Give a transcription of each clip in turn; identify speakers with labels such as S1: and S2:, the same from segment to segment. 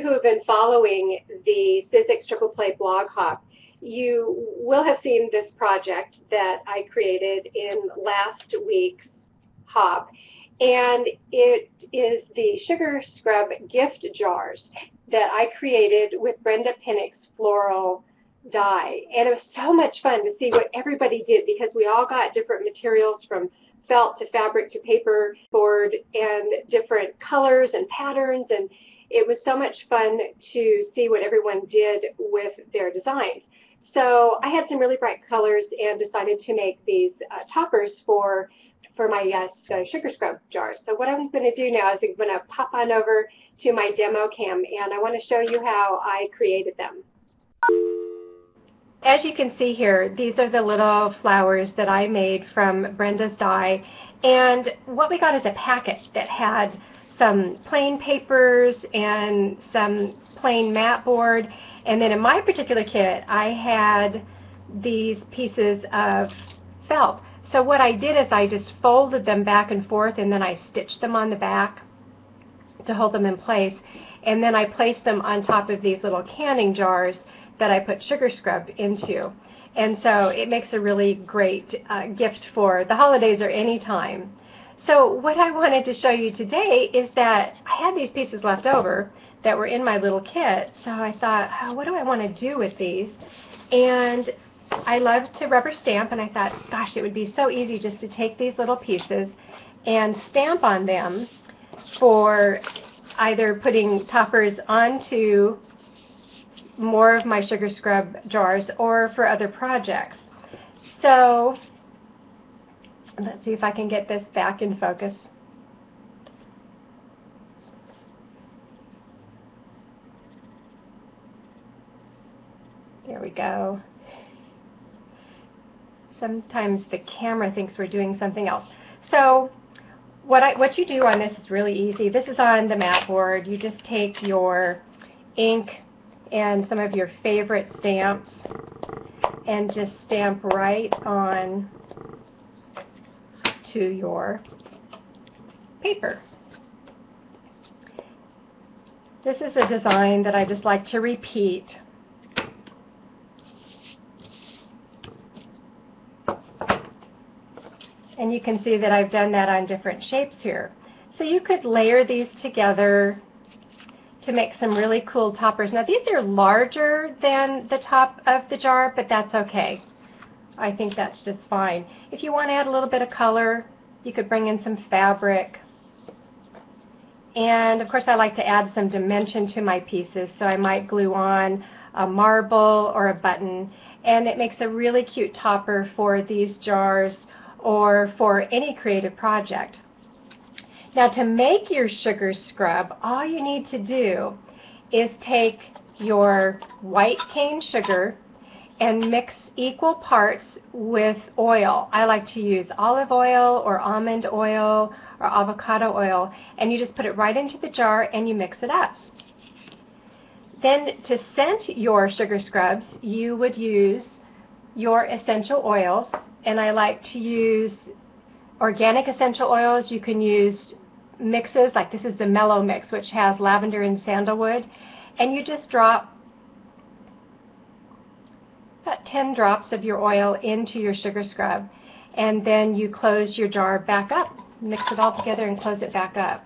S1: who have been following the Sizzix Triple Play blog hop, you will have seen this project that I created in last week's hop, and it is the sugar scrub gift jars that I created with Brenda Pinnock's floral dye. And it was so much fun to see what everybody did, because we all got different materials, from felt to fabric to paper board, and different colors and patterns, and it was so much fun to see what everyone did with their designs. So I had some really bright colors and decided to make these toppers for my sugar scrub jars. So what I'm going to do now is I'm going to pop on over to my demo cam, and I want to show you how I created them. As you can see here, these are the little flowers that I made from Brenda's dye, and what we got is a packet that had some plain papers and some plain mat board, and then in my particular kit I had these pieces of felt. So what I did is I just folded them back and forth, and then I stitched them on the back to hold them in place, and then I placed them on top of these little canning jars that I put sugar scrub into. And so it makes a really great gift for the holidays or any time. So what I wanted to show you today is that I had these pieces left over that were in my little kit, so I thought, oh, what do I want to do with these? And I love to rubber stamp, and I thought, gosh, it would be so easy just to take these little pieces and stamp on them for either putting toppers onto more of my sugar scrub jars or for other projects. So let's see if I can get this back in focus. There we go. Sometimes the camera thinks we're doing something else. So what you do on this is really easy. This is on the mat board. You just take your ink and some of your favorite stamps and just stamp right on to your paper. This is a design that I just like to repeat. And you can see that I've done that on different shapes here. So you could layer these together to make some really cool toppers. Now these are larger than the top of the jar, but that's okay. I think that's just fine. If you want to add a little bit of color, you could bring in some fabric. And of course I like to add some dimension to my pieces, so I might glue on a marble or a button, and it makes a really cute topper for these jars or for any creative project. Now to make your sugar scrub, all you need to do is take your white cane sugar and mix equal parts with oil. I like to use olive oil or almond oil or avocado oil, and you just put it right into the jar and you mix it up. Then to scent your sugar scrubs, you would use your essential oils, and I like to use organic essential oils. You can use mixes, like this is the Mellow Mix, which has lavender and sandalwood, and you just drop about 10 drops of your oil into your sugar scrub, and then you close your jar back up, mix it all together and close it back up.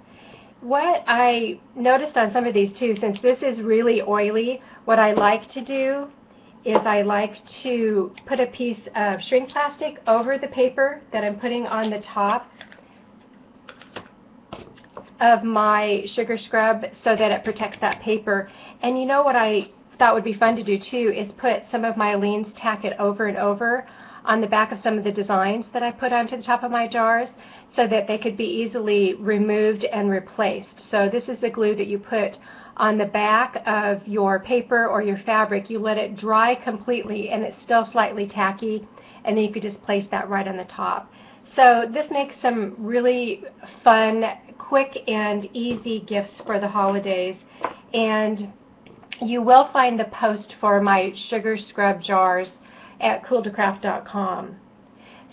S1: What I noticed on some of these too, since this is really oily, what I like to do is I like to put a piece of shrink plastic over the paper that I'm putting on the top of my sugar scrub so that it protects that paper. And you know what I thought would be fun to do too is put some of my Aleene's Tack It over and over on the back of some of the designs that I put onto the top of my jars so that they could be easily removed and replaced. So this is the glue that you put on the back of your paper or your fabric. You let it dry completely and it's still slightly tacky, and then you could just place that right on the top. So this makes some really fun, quick and easy gifts for the holidays, and you will find the post for my sugar scrub jars at Cool2Craft.com.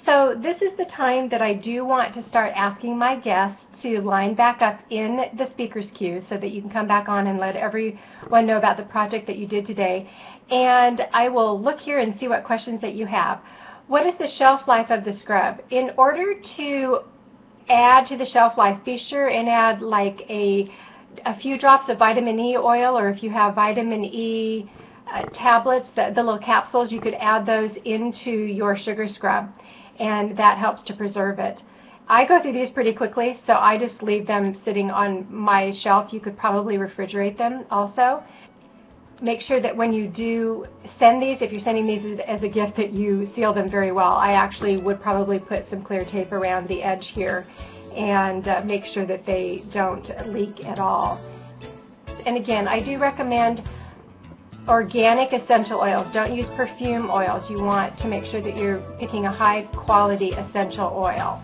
S1: So this is the time that I do want to start asking my guests to line back up in the speaker's queue so that you can come back on and let everyone know about the project that you did today. And I will look here and see what questions that you have. What is the shelf life of the scrub? In order to add to the shelf life, be sure and add like a few drops of vitamin E oil, or if you have vitamin E tablets, the little capsules, you could add those into your sugar scrub, and that helps to preserve it. I go through these pretty quickly, so I just leave them sitting on my shelf. You could probably refrigerate them also. Make sure that when you do send these, if you're sending these as a gift, that you seal them very well. I actually would probably put some clear tape around the edge here and make sure that they don't leak at all. And again, I do recommend organic essential oils. Don't use perfume oils. You want to make sure that you're picking a high quality essential oil.